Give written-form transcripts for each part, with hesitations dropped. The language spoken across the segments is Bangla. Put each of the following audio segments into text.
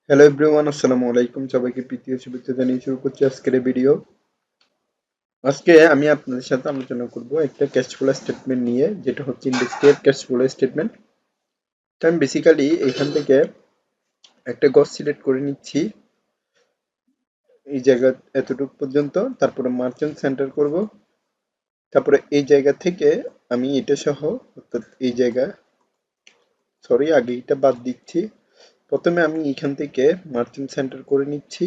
হ্যালো এভরিওয়ান, আসসালামু আলাইকুম। সবাইকে প্রীতি ও শুভেচ্ছা জানিয়ে শুরু করছি আজকের এই ভিডিও। আজকে আমি আপনাদের সাথে আলোচনা করব একটা ক্যাশ ফ্লো স্টেটমেন্ট নিয়ে, যেটা হচ্ছে ইন্ডাস্ট্রিয়াল ক্যাশ ফ্লো স্টেটমেন্ট। তো আমি বেসিক্যালি এখান থেকে একটা গজ সিলেক্ট করে নিচ্ছি এই জায়গা এতটুকু পর্যন্ত, তারপরে মার্চেন্ট সেন্টার করব, তারপরে এই জায়গা থেকে আমি এটা সহ, অর্থাৎ এই জায়গা, সরি আগে এটা বাদ দিচ্ছি। প্রথমে আমি এখান থেকে মার্চেন্ট সেন্টার করে নিচ্ছি।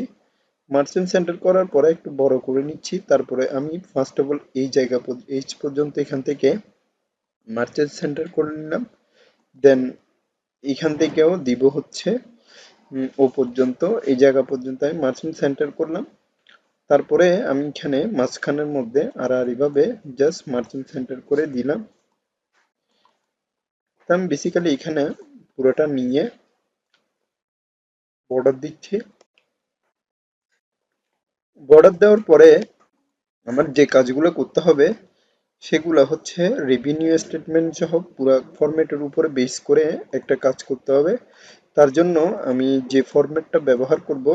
মার্চেন্ট সেন্টার করার পরে একটু বড় করে নিচ্ছি। তারপরে আমি ফার্স্ট অফ অল এই জায়গা এইচ পর্যন্ত এখান থেকে মার্চেন্ট সেন্টার করে নিলাম। দেন এখান থেকেও দিব হচ্ছে ও পর্যন্ত, এই জায়গা পর্যন্ত আমি মার্চেন্ট সেন্টার করলাম। তারপরে আমি এখানে মাঝখানের মধ্যে আড়াআড়িভাবে জাস্ট মার্চেন্ট সেন্টার করে দিলাম। তো আমি বেসিক্যালি এখানে পুরোটা নিয়ে বর্ডার দিচ্ছি। বর্ডার দেওয়ার পরে আমার যে কাজগুলো করতে হবে সেগুলো হচ্ছে রেভিনিউ স্টেটমেন্ট সহ পুরো ফরম্যাটের উপরে বেস করে একটা কাজ করতে হবে। তার জন্য আমি যে ফরম্যাটটা ব্যবহার করব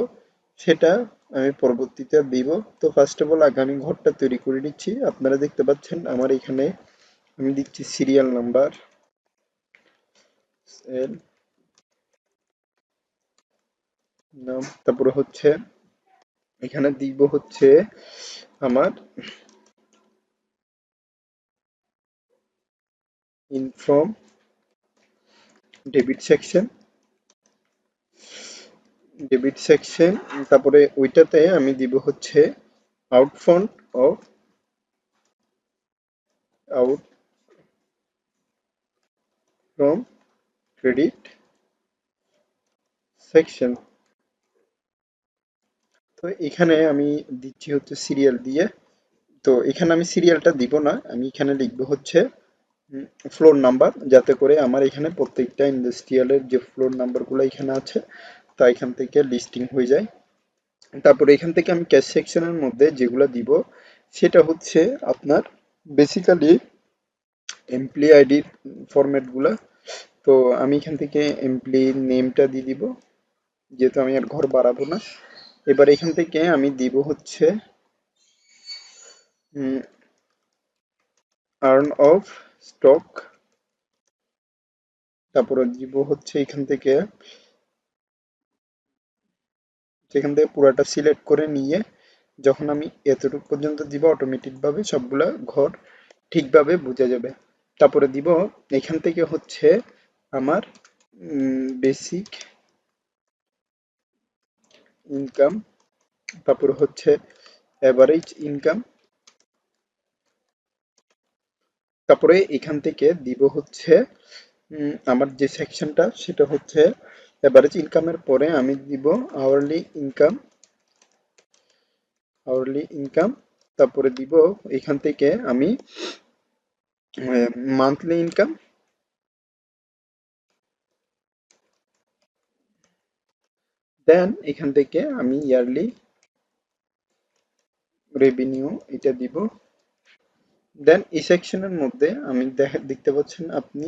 সেটা আমি পরবর্তীতে দিব। তো ফার্স্ট অফ অল আগে আমি ঘরটা তৈরি করে নিচ্ছি। আপনারা দেখতে পাচ্ছেন আমার এখানে আমি দিচ্ছি সিরিয়াল নাম্বার এর নাম, তারপরে হচ্ছে এখানে দিব হচ্ছে আমার ইনফ্রম ডেবিট সেকশন, তারপরে ওইটাতে আমি দিব হচ্ছে আউটফ্রন্ট of out from credit section. তো এখানে আমি দিচ্ছি হচ্ছে সিরিয়াল দিয়ে। তো এখানে আমি সিরিয়ালটা দিব না, আমি এখানে লিখবো হচ্ছে ফ্লোর নাম্বার, যাতে করে আমার এখানে প্রত্যেকটা ইন্ডাস্ট্রিয়ালের যে ফ্লোর নাম্বারগুলো এখানে আছে তা এখান থেকে লিস্টিং হয়ে যায়। তারপরে এখান থেকে আমি ক্যাশ সেকশনের মধ্যে যেগুলো দিব সেটা হচ্ছে আপনার বেসিক্যালি এমপ্লয়ি আইডির ফরম্যাটগুলো। তো আমি এখান থেকে এমপ্লয়ি নেমটা দিয়ে দিব, যেহেতু আমি আর ঘর বাড়াবো না। এবার এখান থেকে আমি দিব হচ্ছে আর্ন অফ স্টক, তারপরে দিব হচ্ছে সেখান থেকে পুরাটা সিলেক্ট করে নিয়ে যখন আমি এতটুকু পর্যন্ত দিব অটোমেটিক ভাবে সবগুলা ঘর ঠিকভাবে বোঝা যাবে। তারপরে দিব এখান থেকে হচ্ছে আমার বেসিক ইনকাম, তারপরে হচ্ছে অ্যাভারেজ ইনকাম, তারপরে এখান থেকে দিব হচ্ছে আমার যে সেকশনটা সেটা হচ্ছে অ্যাভারেজ ইনকামের পরে আমি দিব আওয়ারলি ইনকাম, তারপরে দিব এখান থেকে আমি মান্থলি ইনকাম, দেন এখান থেকে আমি ইয়ারলি রেভিনিউ এটা দিব। দেন এই সেকশনের মধ্যে আমি দেখতে পাচ্ছেন আপনি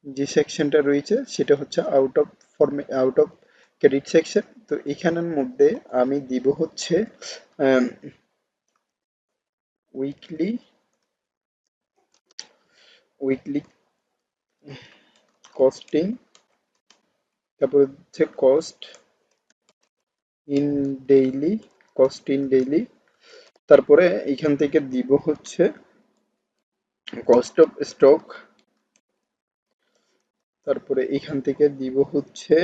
যে সেকশনটা রয়েছে সেটা হচ্ছে আউট অফ ক্রেডিট সেকশন। তো এখানের মধ্যে আমি দিব হচ্ছে উইকলি উইকলি কস্টিং, তারপর হচ্ছে in daily cost in daily, তারপরে এখান থেকে দিব হচ্ছে কস্ট অফ স্টক, তারপরে এখান থেকে দিব হচ্ছে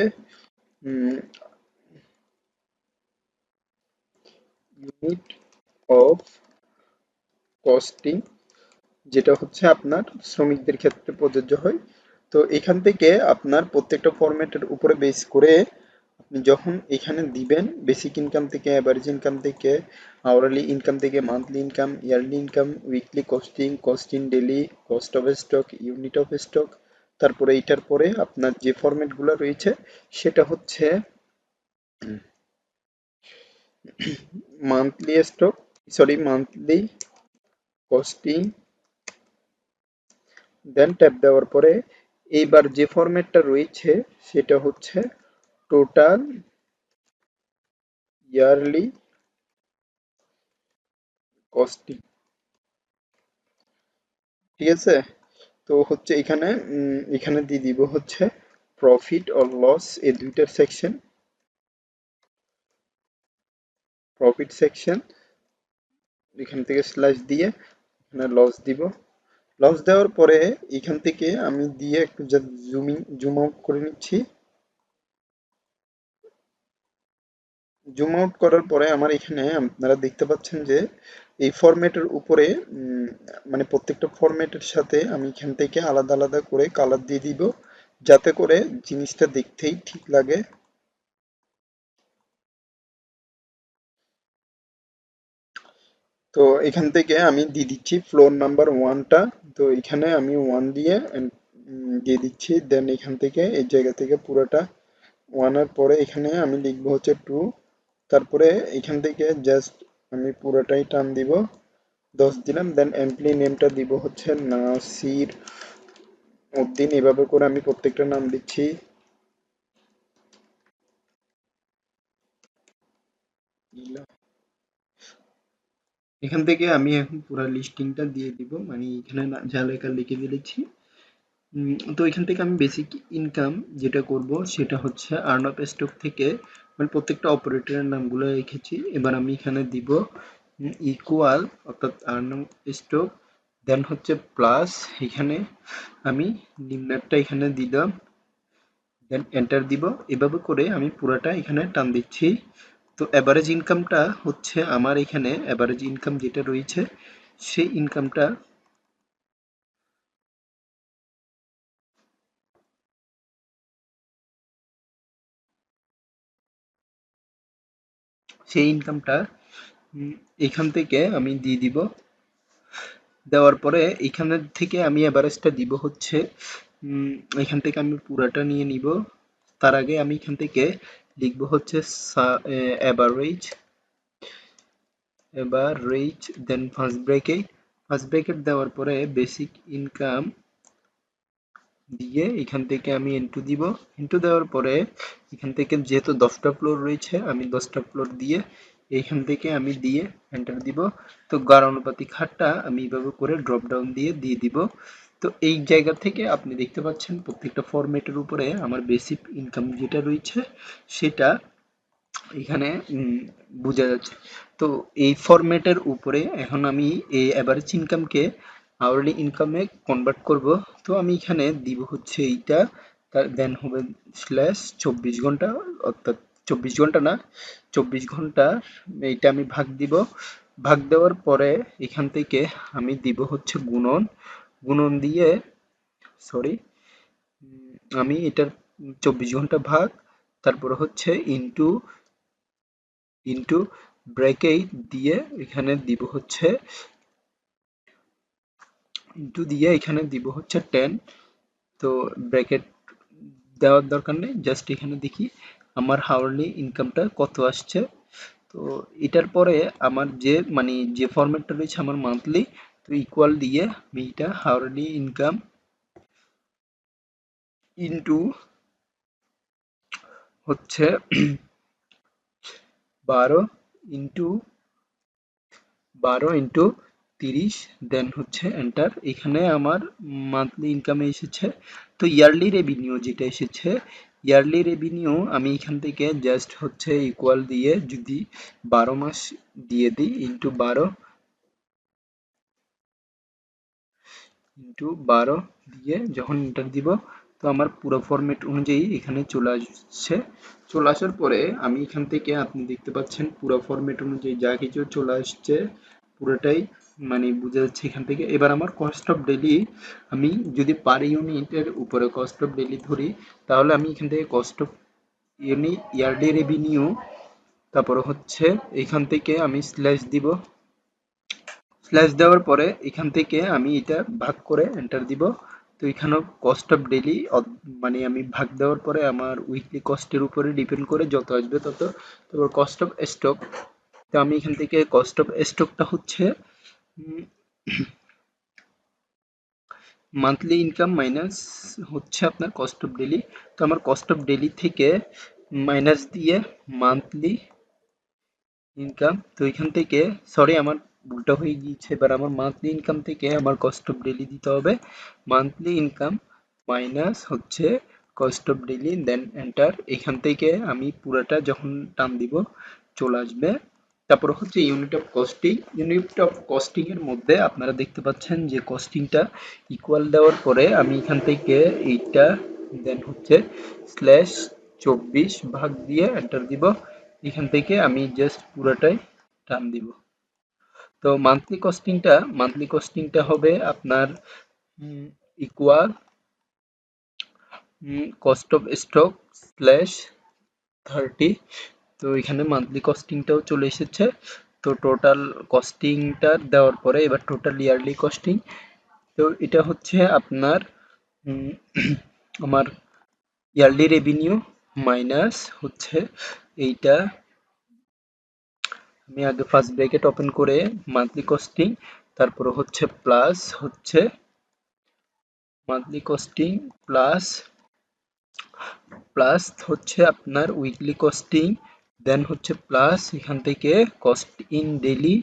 ইউনিট অফ কস্টিং, যেটা হচ্ছে আপনার শ্রমিকদের ক্ষেত্রে প্রযোজ্য হয়। তো এখান থেকে আপনার প্রত্যেকটা ফরম্যাটের উপরে বেস করে আপনি যখন এখানে দিবেন বেসিক ইনকাম থেকে, অ্যাভারেজ ইনকাম থেকে, আওয়ারলি ইনকাম থেকে, monthly income, yearly income, weekly costing, cost in daily, cost of stock, unit of stock, তারপরে এইটার পরে আপনার যে ফরম্যাটগুলো রয়েছে সেটা হচ্ছে monthly stock, sorry monthly costing, then tab দেওয়ার পরে এইবার যে ফরম্যাটটা রয়েছে সেটা হচ্ছে টোটাল ইয়ারলি কস্টিং, ঠিক আছে। তো হচ্ছে এখানে এখানে দিয়ে দিব হচ্ছে প্রফিট অর লস, এই দুইটার সেকশন, প্রফিট সেকশন, এখান থেকে স্ল্যাশ দিয়ে এখানে লস দিব। লস দেওয়ার পরে এখান থেকে আমি দিয়ে একটু জুম আউট করে নিচ্ছি। জুম আউট করার পরে আমার এখানে আপনারা দেখতে পাচ্ছেন যে এই ফরম্যাটের উপরে মানে প্রত্যেকটা ফরম্যাটের সাথে আমি এখান থেকে আলাদা আলাদা করে কালার দিয়ে দিব, যাতে করে জিনিসটা দেখতেই ঠিক লাগে। তো এখান থেকে আমি দিয়ে দিচ্ছি ফ্লোর নাম্বার ওয়ানটা। তো এখানে আমি ওয়ান দিয়ে দিয়ে দিচ্ছি, দেন এখান থেকে এই জায়গা থেকে পুরোটা ওয়ানের পরে এখানে আমি লিখবো হচ্ছে টু, তারপরে এখান থেকে জাস্ট আমি পুরোটাই টান দিব, 10 দিলাম। দেন এমপ্লয়ি নেমটা দিব হচ্ছে নাসির উদ্দিন, এভাবে করে আমি প্রত্যেকটা নাম দিচ্ছি। এখান থেকে আমি এখন পুরো লিস্টিংটা দিয়ে দিব, মানে এখানে যা লেখা লিখে দিয়েছি। তো এখান থেকে আমি বেসিক ইনকাম যেটা করব সেটা হচ্ছে আর্ন অফ স্টক থেকে, মানে প্রত্যেকটা অপারেটরের নামগুলো রেখেছি। এবার আমি এখানে দিব ইকুয়াল, অর্থাৎ আর্ন অফ স্টক, দেন হচ্ছে প্লাস, এখানে আমি নিম্নারটা এখানে দিলাম, দেন এন্টার দিব। এভাবে করে আমি পুরাটা এখানে টান দিচ্ছি। তো অ্যাভারেজ ইনকামটা হচ্ছে আমার এখানে অ্যাভারেজ ইনকাম যেটা রয়েছে সেই ইনকামটা, সেই ইনকামটা এখান থেকে আমি দিয়ে দিব। দেওয়ার পরে এখানের থেকে আমি অ্যাভারেজটা দিব হচ্ছে এখান থেকে আমি পুরাটা নিয়ে নিব। তার আগে আমি এখান থেকে লিখব হচ্ছে অ্যাভারেজ, অ্যাভারেজ, দেন ফার্স্ট ব্রেকেট দেওয়ার পরে বেসিক ইনকাম দিয়ে এখান থেকে আমি ইনটু দিব। ইনটু দেওয়ার পরে এখান থেকে যেহেতু 10টা ফ্লোর রয়েছে আমি 10টা ফ্লোর দিয়ে এইখান থেকে আমি দিয়ে এন্টার দিব। তো গড়ানুপাতিক হারটা আমি এইভাবে করে ড্রপ ডাউন দিয়ে দিয়ে দিব। তো এই জায়গা থেকে আপনি দেখতে পাচ্ছেন প্রত্যেকটা ফরম্যাটের উপরে আমার বেসিক ইনকাম যেটা রয়েছে সেটা এখানে বোঝা যাচ্ছে। তো এই ফরম্যাটের উপরে এখন আমি এই অ্যাভারেজ ইনকামকে আওয়ারলি ইনকামে কনভার্ট করব। তো আমি এখানে দিব হচ্ছে এইটা, তার দেন হবে স্ল্যাশ 24 ঘন্টা, অর্থাৎ 24 ঘন্টা না, 24 ঘন্টা, এইটা আমি ভাগ দিব। ভাগ দেওয়ার পরে এখান থেকে আমি দিব হচ্ছে গুণন, গুণন দিয়ে সরি আমি এটার 24 ঘন্টা ভাগ, তারপরে হচ্ছে ইনটু, ইনটু ব্র্যাকেট দিয়ে এখানে দিব হচ্ছে ইনটু দিয়ে এখানে দিব হচ্ছে 10। তো ব্র্যাকেট দেওয়ার দরকার নেই, জাস্ট এখানে দেখি আমার হাওয়ারলি ইনকামটা কত আসছে। তো এটার পরে আমার যে মানে যে ফরম্যাটটা রয়েছে আমার মান্থলি, তো ইকুয়াল দিয়ে আমি এটা হাওয়ারলি ইনকাম ইনটু হচ্ছে 12 ইনটু 30, দেন হচ্ছে এন্টার। এখানে আমার মান্থলি ইনকামে এসেছে। তো ইয়ারলি রেভিনিউ যেটা এসেছে, ইয়ারলি রেভিনিউ আমি এখান থেকে জাস্ট হচ্ছে ইকুয়াল দিয়ে যদি 12 মাস দিয়ে দিই, ইন্টু 12 দিয়ে যখন এন্টার দিব, তো আমার পুরো ফরম্যাট অনুযায়ী এখানে চলে আসছে। চলে আসার পরে আমি এখান থেকে আপনি দেখতে পাচ্ছেন পুরো ফরম্যাট অনুযায়ী যা কিছু চলে আসছে পুরোটাই মানে বোঝা যাচ্ছে এখান থেকে। এবার আমার কস্ট অফ ডেলি, আমি যদি পার ইউনিটের উপরে কস্ট অফ ডেলি ধরি, তাহলে আমি এখান থেকে কস্ট অফ ইয়ারলি রেভিনিউ, তারপরে হচ্ছে এখান থেকে আমি স্ল্যাশ দিব। স্ল্যাশ দেওয়ার পরে এখান থেকে আমি এটা ভাগ করে এন্টার দিব। তো এখানেও কস্ট অফ ডেলি, মানে আমি ভাগ দেওয়ার পরে আমার উইকলি কস্টের উপরে ডিপেন্ড করে যত আসবে তত। তারপর কস্ট অফ স্টক, তো আমি এখান থেকে কস্ট অফ স্টকটা হচ্ছে মান্থলি ইনকাম মাইনাস হচ্ছে আপনার কস্ট অফ ডেলি। তো আমার কস্ট অফ ডেলি থেকে মাইনাস দিয়ে মান্থলি ইনকাম। তো এখান থেকে সরি আমার ভুলটা হয়ে গিয়েছে, এবার আমার মান্থলি ইনকাম থেকে আমার কস্ট অফ ডেইলি দিতে হবে। মান্থলি ইনকাম মাইনাস হচ্ছে cost of daily, then enter. এখান থেকে আমি পুরোটা যখন টান দিব চলে আসবে। তারপর হচ্ছে unit of costing. Unit of costing এর মধ্যে আপনারা দেখতে পাচ্ছেন যে কস্টিংটা ইকুয়াল দেওয়ার পরে আমি এখান থেকে এইটা দেন হচ্ছে স্ল্যাশ 24 ভাগ দিয়ে এন্টার দিব। এখান থেকে আমি জাস্ট পুরোটাই টান দিব। তো মান্থলি কস্টিংটা হবে আপনার equal cost of stock slash 30। তো এখানে মান্থলি কস্টিংটাও চলে এসেছে। তো টোটাল কস্টিংটা দেওয়ার পরে এবার টোটাল ইয়ারলি কস্টিং। তো এটা হচ্ছে আপনার আমার ইয়ারলি রেভিনিউ মাইনাস হচ্ছে এইটা। আমি আগে ফার্স্ট ব্র্যাকেট ওপেন করে মান্থলি কস্টিং, তারপরে হচ্ছে প্লাস হচ্ছে মান্থলি কস্টিং প্লাস প্লাস হচ্ছে আপনার উইকলি কস্টিং, দেন হচ্ছে প্লাস এখান থেকে কস্ট ইন ডেইলি,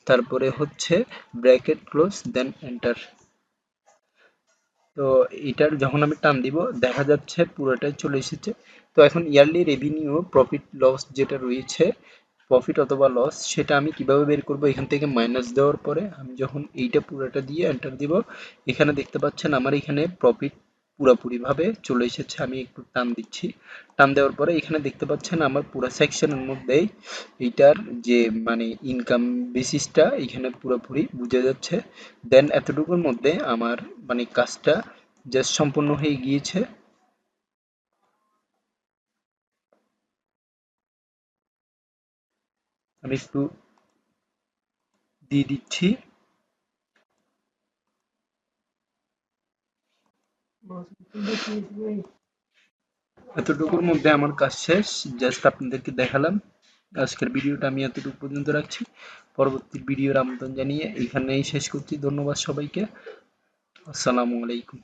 তারপরে হচ্ছে ব্র্যাকেট ক্লোজ দেন এন্টার। তো এটার যখন আমি টান দিব দেখা যাচ্ছে পুরোটাই চলে এসেছে। তো এখন ইয়ারলি রেভিনিউ প্রফিট লস যেটা রয়েছে, প্রফিট অথবা লস, সেটা আমি কিভাবে বের করব? এখান থেকে মাইনাস দেওয়ার পরে আমি যখন এইটা পুরোটা দিয়ে এন্টার দিব, এখানে দেখতে পাচ্ছেন আমার এখানে প্রফিট পুরোপুরিভাবে চলে এসেছে। আমি একটু টান দিচ্ছি, টান দেওয়ার পরে এখানে দেখতে পাচ্ছেন আমার পুরো সেকশনের মধ্যেই এইটার যে মানে ইনকাম বেসিসটা এখানে পুরোপুরি বোঝা যাচ্ছে। দেন এতটুকুর মধ্যে আমার মানে কাজটা জাস্ট সম্পূর্ণ হয়ে গিয়েছে। আমি একটু দিয়ে দিচ্ছি। এতটুকুর মধ্যে আমার কাজ শেষ, জাস্ট আপনাদেরকে দেখালাম। আজকের ভিডিওটা আমি এতটুকু পর্যন্ত রাখছি, পরবর্তী ভিডিওর আমন্ত্রণ জানিয়ে এখানেই শেষ করছি। ধন্যবাদ সবাইকে, আসসালামু আলাইকুম।